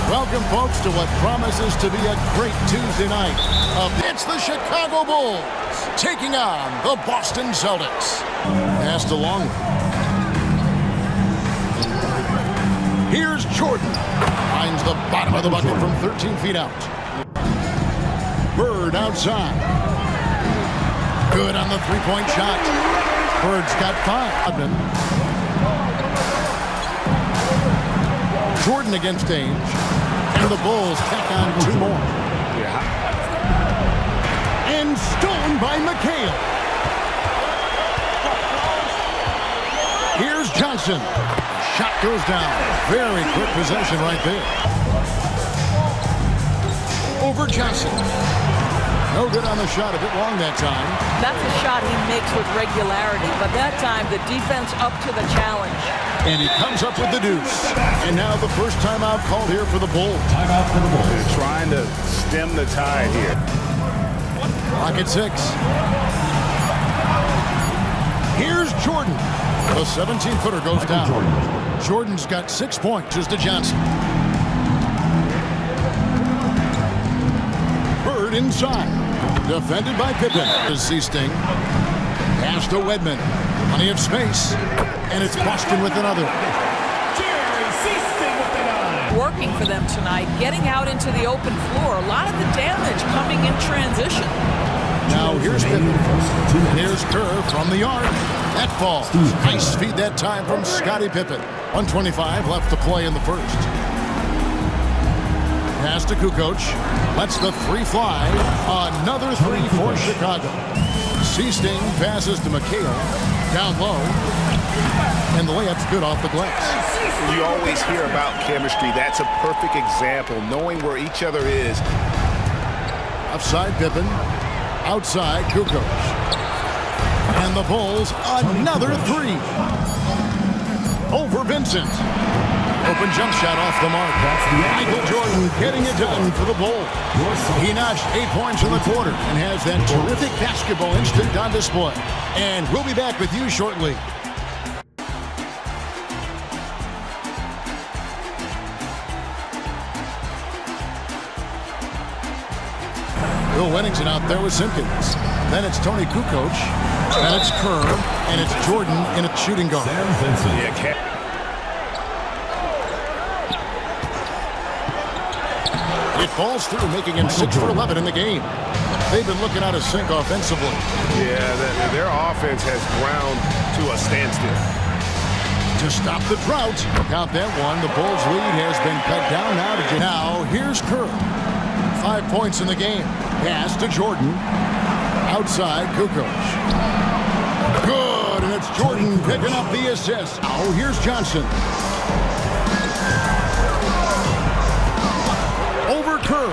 Welcome, folks, to what promises to be a great Tuesday night. It's the Chicago Bulls taking on the Boston Celtics. Passed along. Here's Jordan. Finds the bottom of the bucket from 13 feet out. Bird outside. Good on the three-point shot. Bird's got 5. Jordan against Ainge. And the Bulls tack on 2 more. And stolen by McHale. Here's Johnson. Shot goes down. Very quick possession right there. Over Johnson. No good on the shot. A bit long that time. That's a shot he makes with regularity, but that time the defense up to the challenge. And he comes up with the deuce. And now the first timeout called here for the Bulls. Timeout for the Bulls. They're trying to stem the tide here. Clock at 6. Here's Jordan. The 17-footer goes down. Jordan's got 6 points. Just to Johnson. Bird inside. Defended by Pippen. To C-Sting. Pass to Wedman. Plenty of space. And it's Boston with another. Working for them tonight, getting out into the open floor. A lot of the damage coming in transition. Now here's Pippen. And here's Kerr from the arc. That falls. Nice feed that time from Scottie Pippen. 1:25 left to play in the first. Pass to Kukoc. Lets the 3 fly. Another 3 for Chicago. C-Sting passes to McHale. Down low. And the layup's good off the glass. You always hear about chemistry. That's a perfect example, knowing where each other is. Offside Pippen. Outside Kukoc. And the Bulls, another 3. Over Vincent. Open jump shot off the mark. Michael Jordan getting it done for the Bulls. He notched 8 points in the quarter and has that terrific basketball instinct on display. And we'll be back with you shortly. Bill Wennington out there with Simpkins. Then it's Tony Kukoc. Then it's Kerr. And it's Jordan in a shooting guard. It falls through, making him 6 for 11 in the game. They've been looking out of sync offensively. Yeah, their offense has ground to a standstill. To stop the drought. Count that one. The Bulls' lead has been cut down now. Now here's Kerr. 5 points in the game. Pass to Jordan. Outside Kukoc. Good, and it's Jordan picking up the assist. Now here's Johnson. Over Kerr.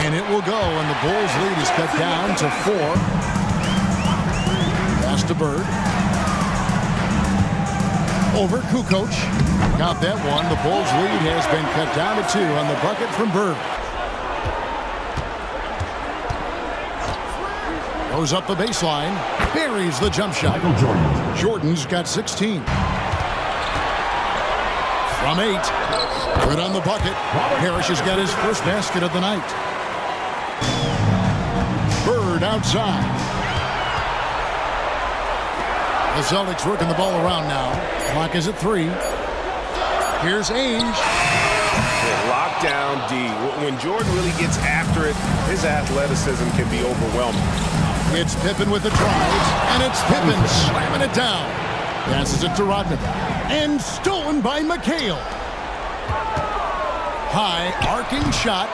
And it will go, and the Bulls' lead is cut down to 4. Pass to Bird. Over Kukoc. Count that one. The Bulls' lead has been cut down to 2 on the bucket from Bird. Goes up the baseline. Buries the jump shot. Jordan's got 16. From 8. Good on the bucket. Parrish has got his first basket of the night. Bird outside. The Celtics working the ball around now. Clock is at 3. Here's Ainge. Lockdown D. When Jordan really gets after it, his athleticism can be overwhelming. It's Pippen with the drive, and it's Pippen slamming it down. Passes it to Rodman. And stolen by McHale. High arcing shot.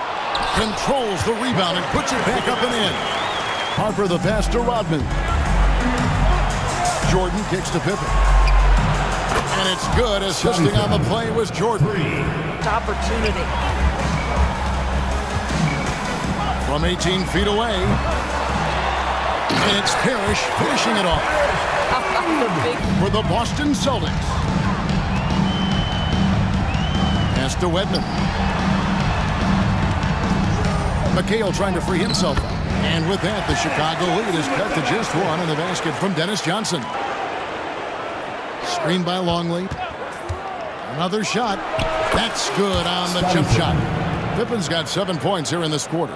Controls the rebound and puts it back up and in. Harper the pass to Rodman. Jordan kicks to Pippen. And it's good. Assisting on the play was Jordan. Opportunity. From 18 feet away. And it's Parrish finishing it off. For the Boston Celtics. Pass to Wedman. McHale trying to free himself up. And with that, the Chicago lead is cut to just 1 in the basket from Dennis Johnson. Screen by Longley. Another shot. That's good on the jump shot. Pippen's got 7 points here in this quarter.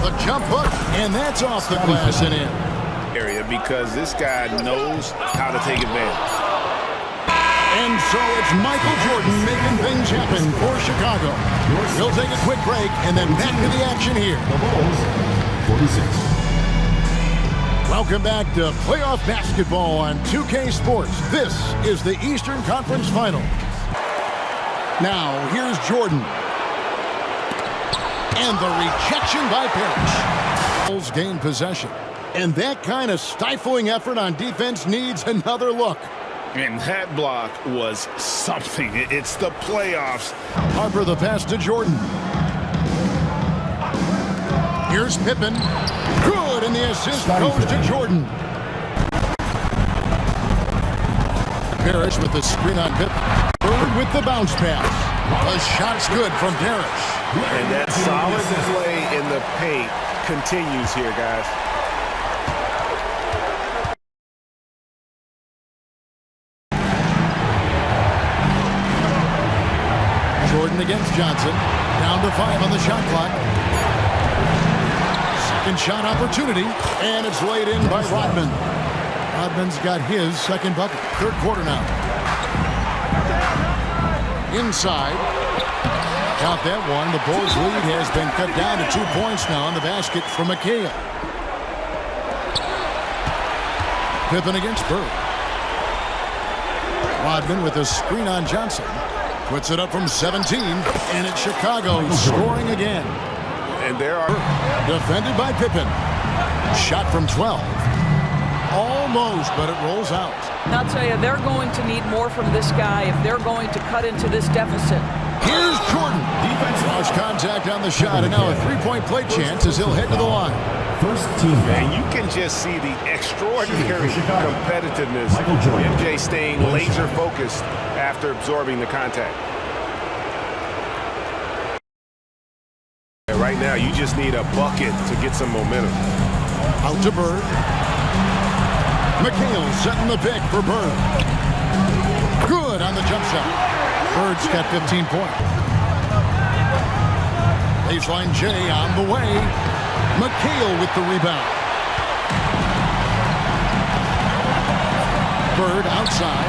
The jump hook, and that's off the glass and in. Area because this guy knows how to take advantage. And so it's Michael Jordan making things happen for Chicago. He'll take a quick break and then back to the action here. The Bulls, 46. Welcome back to playoff basketball on 2K Sports. This is the Eastern Conference Final. Now, here's Jordan. And the rejection by Parrish. Bulls gain possession. And that kind of stifling effort on defense needs another look. And that block was something. It's the playoffs. Harper the pass to Jordan. Here's Pippen. Good, and the assist goes to Jordan. Parrish with the screen on Pippen. Bird with the bounce pass. The shot's good from Parrish. And that solid play in the paint continues here, guys. Jordan against Johnson. Down to 5 on the shot clock. Second shot opportunity, and it's laid in by Rodman. Rodman's got his second bucket. Third quarter now. Inside. Count that one. The Bulls' lead has been cut down to 2 points now on the basket from McHale. Pippen against Bird. Rodman with a screen on Johnson. Puts it up from 17, and it's Chicago scoring again. And there are... Defended by Pippen. Shot from 12. Almost, but it rolls out. And I'll tell you, they're going to need more from this guy if they're going to cut into this deficit. Here's Jordan. Defense lost contact on the shot, and now a three-point play chance as he'll head to the line. First team. And you can just see the extraordinary competitiveness. MJ staying laser focused after absorbing the contact. Right now, you just need a bucket to get some momentum. Out to Bird. McHale setting the pick for Bird. Good on the jump shot. Bird's got 15 points. Baseline J on the way. McHale with the rebound. Bird outside.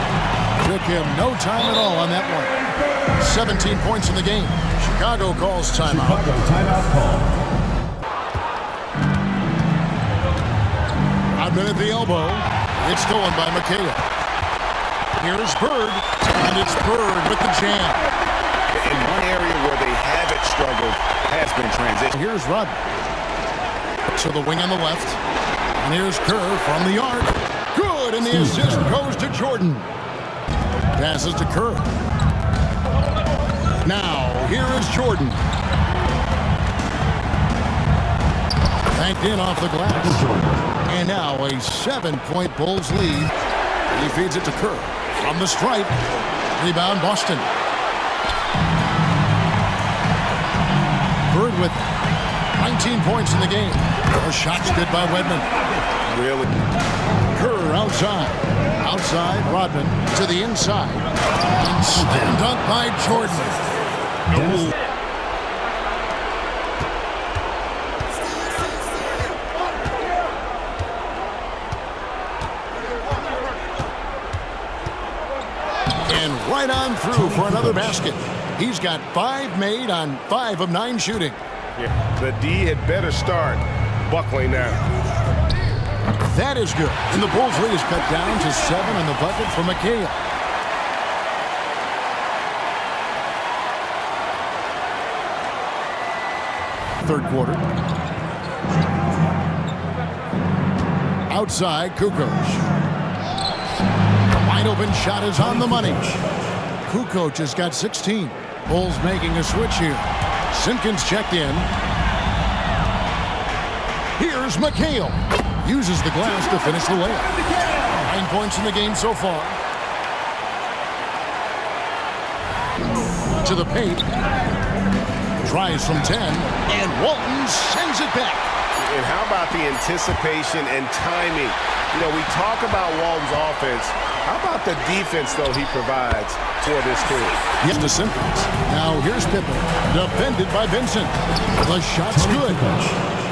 Took him no time at all on that one. 17 points in the game. Chicago calls timeout. Chicago timeout call. Rodman at the elbow. It's stolen by McHale. Here's Bird, and it's Bird with the jam. In one area where they haven't struggled has been transition. Here's Rodman. To the wing on the left. And here's Kerr from the arc. Good, and the assist goes to Jordan. Passes to Kerr. Now, here is Jordan. Banked in off the glass. And now a 7-point Bulls lead. He feeds it to Kerr. From the stripe. Rebound, Boston. Bird with 19 points in the game. A shot's good by Wedman. Really? Kerr outside. Outside, Rodman to the inside. And slam dunk by Jordan. And right on through for another basket. He's got 5 made on 5 of 9 shooting. Yeah, the D had better start buckling now. That is good. And the Bulls lead is cut down to 7 on the bucket for McHale. Third quarter. Outside, Kukoc. The wide open shot is on the money. Kukoc has got 16. Bulls making a switch here. Simpkins checked in. Here's McHale. Uses the glass to finish the layup. 9 points in the game so far. To the paint. Tries from 10. And Walton sends it back. And how about the anticipation and timing? You know, we talk about Walton's offense. How about the defense, though, he provides for this team? Yes, to Simpkins. Now here's Pippen, defended by Vincent. The shot's good.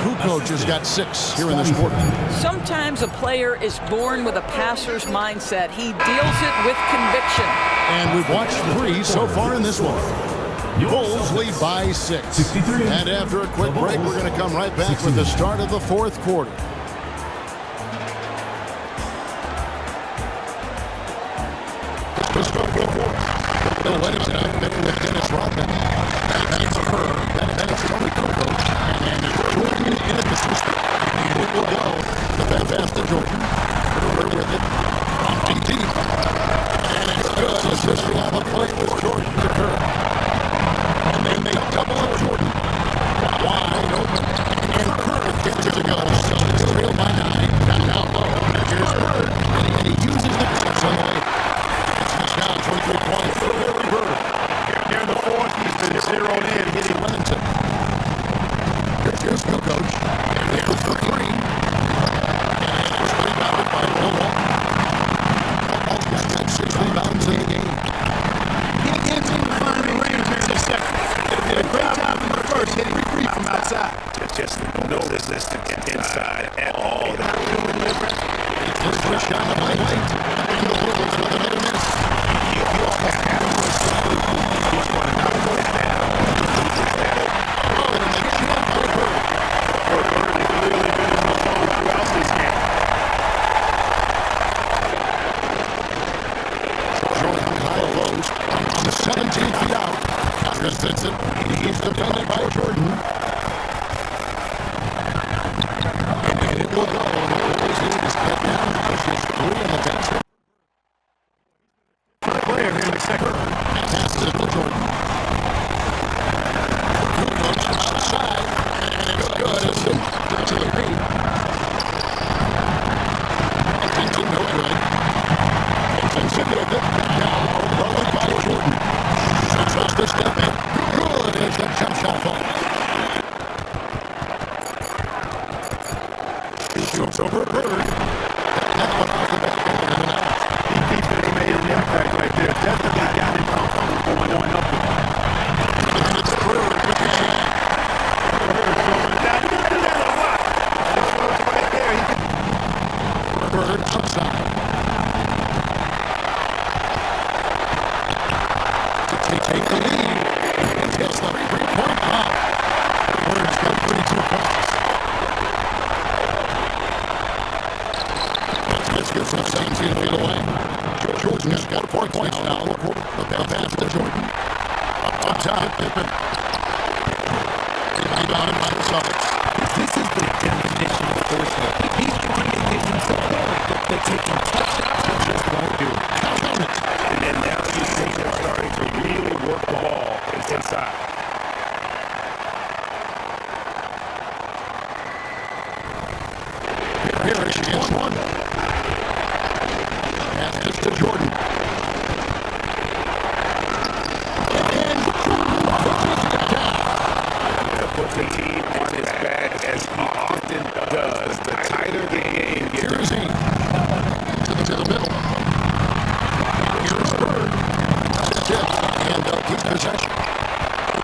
Kukoc has got 6 here in this quarter. Sometimes a player is born with a passer's mindset. He deals it with conviction. And we've watched 3 so far in this one. Bulls lead by 6. 63. And after a quick break, we're going to come right back with the start of the 4th quarter. Bill Williams and I'm picking with Dennis Rodman. Then it's Kerr. Then it's Tony Kukoc. And it's Jordan in at the system. And it will go. The pass to Jordan. Kerr with it. On DT. And it's good. Assisting on the play with Jordan to Kerr. And then they double up Jordan. Wide open. And Kerr gets it to go. Celtics trail by 9. Down low. Here's Kerr. And he uses the pass on the way. Down 23 points for Larry Bird. Here in the 4th, he's been zeroed in, hitting Wellington. Here's Kukoc. And here's for 3. And it's rebounded by Will Walton. Walton's got 6 rebounds in the game. He can't seem to find the range here in the second. Did a great job in the first, hitting from outside. just no resistance inside at all. His first shot of the night. And the Bulls with another miss. On the 17 feet out. Here's Vincent. He's defended by Jordan. And it will go. The Bulls lead is cut down. It's just 3 in the basket. Player here in the second. And passes it to Jordan. Kukoc outside. And it's good. To the paint. Attention, no good. Vincent with it. Now, rolling by Jordan. Tries to step in. Good as the jump shot falls. He shoots over Bird. That one off the back end and out. He made an impact right there. Definitely got him going up. And it's Bird with the jam. Bird outside. They take the lead. And takes the 3-point bomb. Bird's got 32 points. Let's get from 17 feet away. Jordan's got 4 points now. The pass to Jordan. Up top, Pippen. Rebounded by the Celtics. This is the definition of foresight. He's trying to get himself out, but taking tough shots and just won't do it. Count it. And then now you see they're starting to really work the ball inside. Here she gets one. Pass this to Jordan. And Puts the team on his back as he often does. The tighter the game gets. here's he. To the middle. Here's Bird. Tip. And keep possession.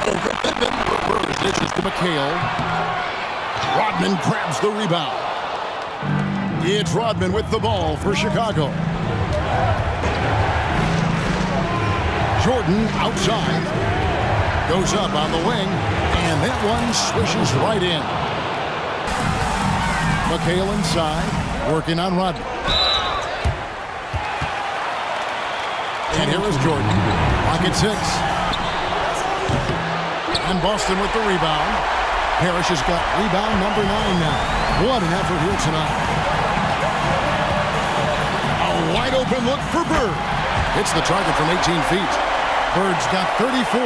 Over Pippen. Bird dishes to McHale. Rodman grabs the rebound. It's Rodman with the ball for Chicago. Jordan outside. Goes up on the wing. And that one swishes right in. McHale inside. Working on Rodman. And here is Jordan. Pocket 6. And Boston with the rebound. Parrish has got rebound number 9 now. What an effort here tonight. A wide open look for Bird. Hits the target from 18 feet. Bird's got 34.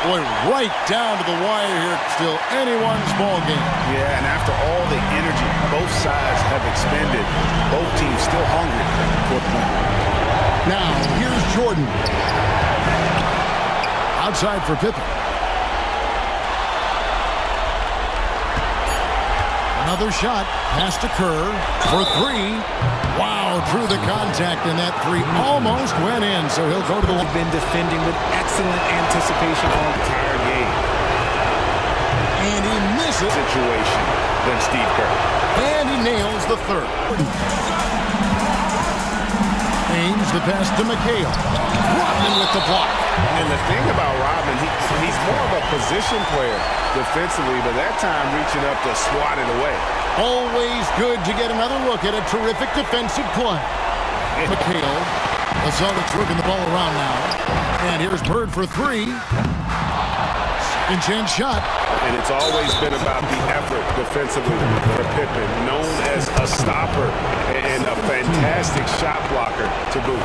Boy, right down to the wire here. Still anyone's ball game. Yeah, and after all the energy both sides have expended, both teams still hungry for the win. Now, here's Jordan. Outside for Pippen. Another shot. Pass to Kerr for three. Wow, through the contact, and that three almost went in, so he'll go to the... Been defending with excellent anticipation all the Entire game. And he misses. Situation than Steve Kerr. And he nails the third. Ames the pass to McHale. Rodman with the block. And the thing about Rodman, he's more of a position player defensively, but that time reaching up to swat it away. Always good to get another look at a terrific defensive play. McHale. The Celtics working the ball around now. And here's Bird for three. Second chance shot. And it's always been about the effort defensively for Pippen, known as a stopper and a fantastic shot blocker to boot.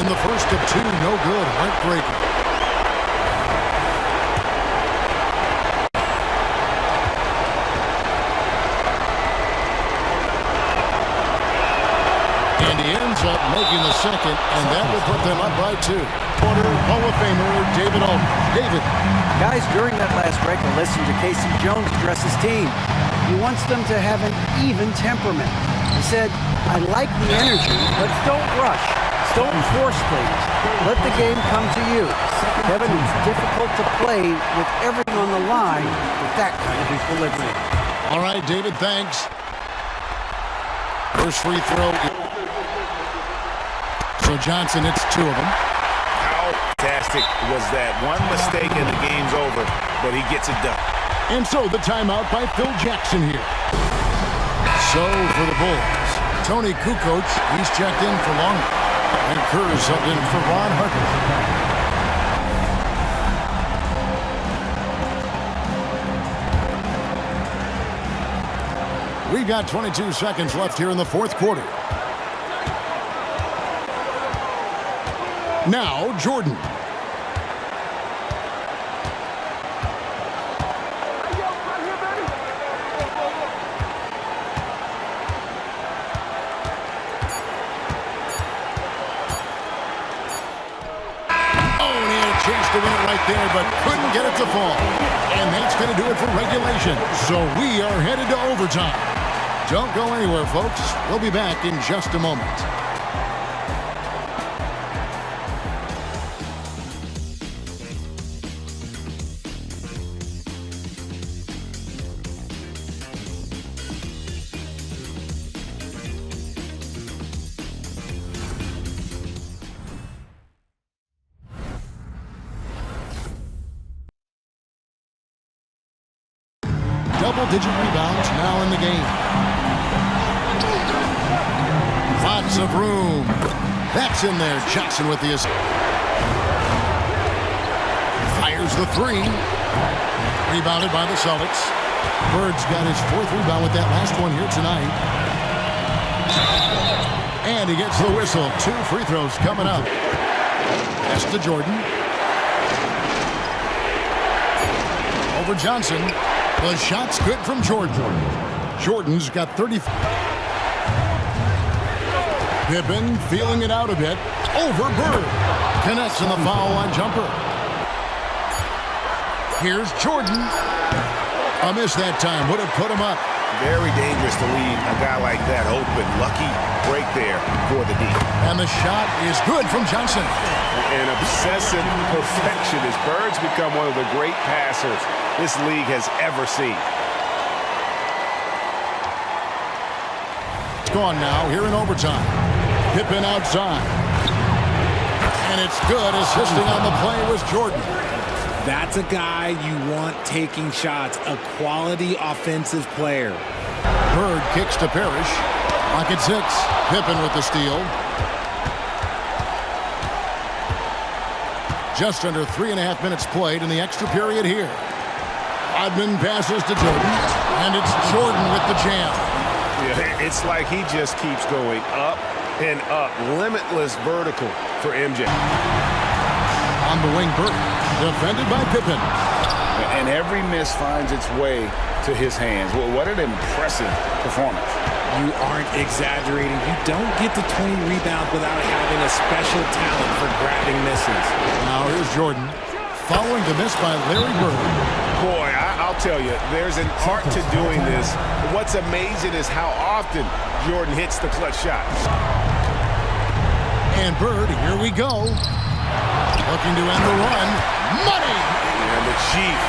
And the first of two, no good. Heartbreaker. And he ends up making the second, and that will put them up by two. Quarter Hall of Famer David Aldridge. David. Guys, during that last break, I listened to Casey Jones address his team. He wants them to have an even temperament. He said, I like the energy, but don't rush. Don't force things. Let the game come to you. Kevin, it's difficult to play with everything on the line with that kind of equilibrium. All right, David, thanks. First free throw. So Johnson hits two of them. How fantastic was that? One mistake and the game's over, but he gets it done. And so the timeout by Phil Jackson here. So for the Bulls, Tony Kukoc, he's checked in for longer. And Kerr subbed in for Ron Harper. We've got 22 seconds left here in the fourth quarter. Now, Jordan. Chance to win it right there, but couldn't get it to fall. And that's going to do it for regulation. So we are headed to overtime. Don't go anywhere, folks. We'll be back in just a moment. Double-digit rebounds now in the game. Lots of room. That's in there. Johnson with the assist. Fires the three. Rebounded by the Celtics. Bird's got his fourth rebound with that last one here tonight. And he gets the whistle. Two free throws coming up. Pass to Jordan. Over Johnson. The shot's good from Jordan. Jordan's got 30. Pippen feeling it out a bit. Over Bird. Connects in the foul line jumper. Here's Jordan. A miss that time. Would have put him up. Very dangerous to leave a guy like that open. Lucky break there for the D. And the shot is good from Johnson. An obsessive perfectionist. Bird's become one of the great passers this league has ever seen. It's gone now here in overtime. Pippen outside. And it's good. Assisting on the play was Jordan. That's a guy you want taking shots, a quality offensive player. Bird kicks to Parrish. Clock at 6. Pippen with the steal. Just under 3.5 minutes played in the extra period here. Rodman passes to Jordan, and it's Jordan with the jam. Yeah, it's like he just keeps going up and up. Limitless vertical for MJ. On the wing, Burke, defended by Pippen. And every miss finds its way to his hands. Well, what an impressive performance. You aren't exaggerating. You don't get to 20 rebounds without having a special talent for grabbing misses. Now here's Jordan. Following the miss by Larry Bird. Boy, I'll tell you, there's an art to doing this. What's amazing is how often Jordan hits the clutch shot. And Bird, here we go. Looking to end the run. Money! And the Chief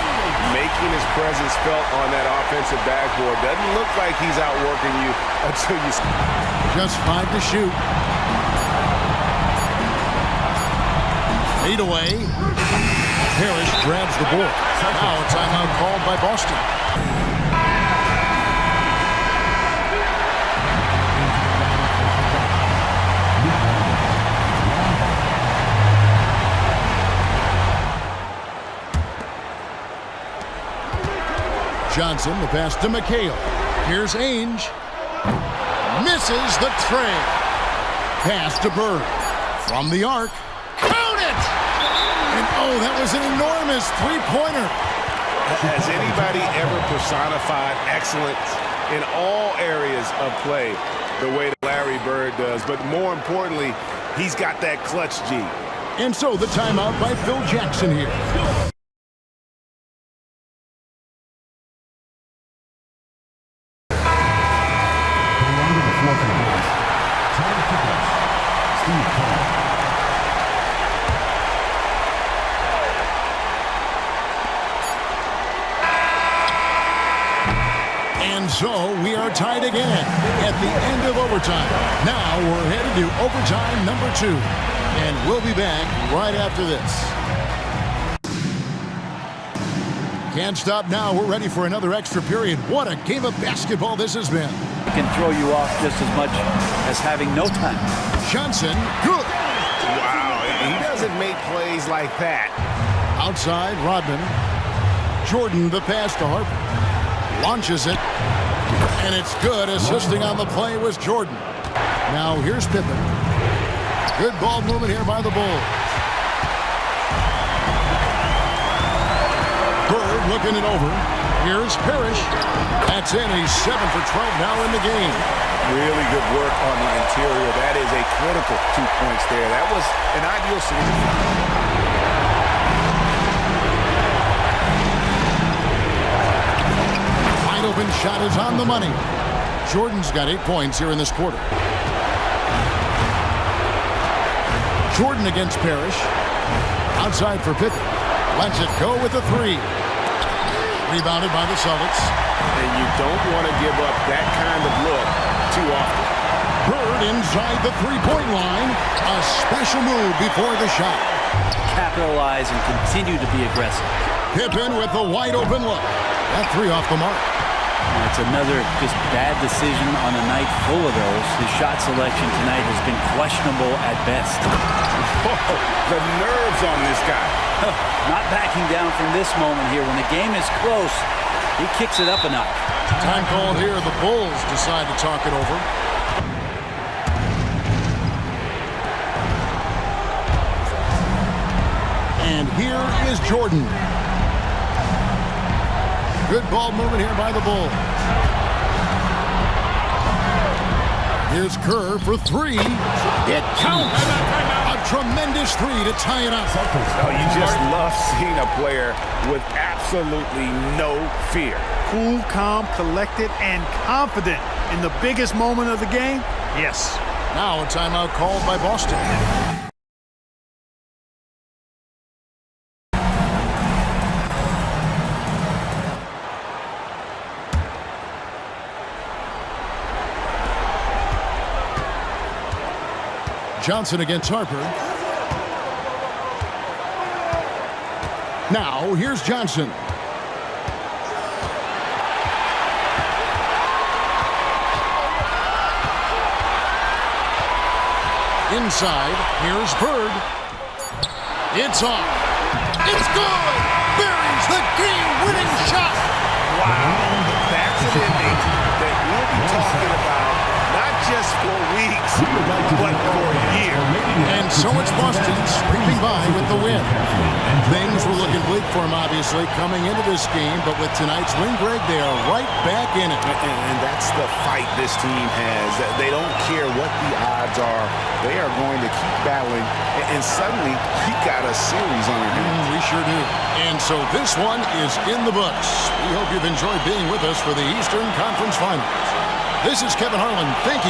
making his presence felt on that offensive backboard. Doesn't look like he's outworking you until you... Just 5 to shoot. 8 away. Parrish grabs the board. Now a timeout called by Boston. Johnson, the pass to McHale. Here's Ainge. Misses the tray. Pass to Bird. From the arc. Count it! And oh, that was an enormous three-pointer. Has anybody ever personified excellence in all areas of play the way that Larry Bird does? But more importantly, he's got that clutch G. And so the timeout by Phil Jackson here. And so we are tied again at the end of overtime. Now we're headed to overtime number 2. And we'll be back right after this. Can't stop now. We're ready for another extra period. What a game of basketball this has been. It can throw you off just as much as having no time. Johnson, good. Wow, he doesn't make plays like that. Outside, Rodman. Jordan, the pass to Harper. Launches it. And it's good. Assisting on the play was Jordan. Now here's Pippen. Good ball movement here by the Bulls. Bird looking it over. Here's Parrish. That's in. He's 7 for 12 now in the game. Really good work on the interior. That is a critical 2 points there. That was an ideal solution. Wide open shot is on the money. Jordan's got 8 points here in this quarter. Jordan against Parrish. Outside for Pippen. Lets it go with a 3. Rebounded by the Celtics. And you don't want to give up that kind of look too often. Bird inside the three-point line. A special move before the shot. Capitalize and continue to be aggressive. Pippen with the wide open look. That 3 off the mark. It's another just bad decision on a night full of those. His shot selection tonight has been questionable at best. Oh, the nerves on this guy. Not backing down from this moment here. When the game is close, he kicks it up a notch. Time called here. The Bulls decide to talk it over. And here is Jordan. Good ball movement here by the Bulls. Here's Kerr for 3. It counts. A tremendous 3 to tie it up. Oh, you just love seeing a player with absolutely no fear. Cool, calm, collected, and confident in the biggest moment of the game? Yes. Now a timeout called by Boston. Johnson against Harper. Now, here's Johnson. Inside, here's Bird. It's off. It's good! Buries the game-winning shot! Wow, that's an ending that we'll be talking about not just for weeks, but for years. And so it's Boston scraping by with the win. Things were looking bleak for him, obviously, coming into this game, but with tonight's win, Greg, they are right back in it. And that's the fight this team has. They don't care what the odds are. They are going to keep battling, and suddenly he got a series on their hands. We sure do. And so this one is in the books. We hope you've enjoyed being with us for the Eastern Conference Finals. This is Kevin Harlan. Thank